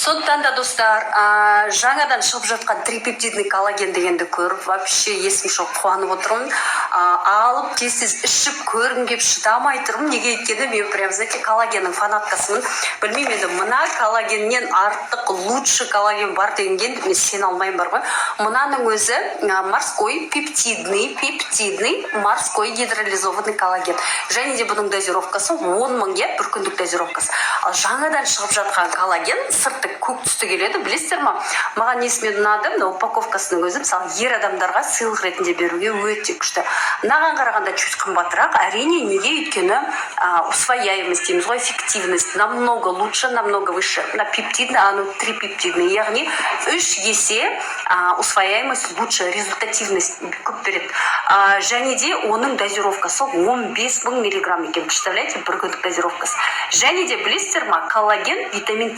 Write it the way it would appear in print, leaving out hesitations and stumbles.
Сондықтан да достар, жаңадан шығып жатқан трипептидный коллаген дегенді көріп, вообще есім жоқ, қуанып отырмын. Алып тез ішіп көргім кеп шыдамай тұрмын. Неге өйткені мен прям, знаете, коллагеннің фанаткасымын. Білмеймін енді, мына коллагеннен артық лучше коллаген бар дегенге мен сене алмаймын бар ғой. Мынаның өзі морской пептидный морской гидролизованный коллаген. Және де бұның дозировкасы 10 000 бір күндік дозировкасы. Ал жаңадан шығып жатқан коллаген сырты көк түсті келеді, білесіздер ма? Маған несімен ұнады, мына упаковкасының өзі, мысалы, ер адамдарға сыйлық ретінде беруге өте күшті. Мынаған қарағанда чуть қымбатырақ, әрине, неге? Өйткені усвояемость дейміз ғой, эффективность намного лучше, намного выше. На пептидный, трипептидный, яғни 3 есе усвояемость лучше, результативность көп береді. Және де оның дозировкасы 15 000 миллиграмм екен, представляете, бір күндік дозировкасы. Және де білесіздер ма, коллаген, витамин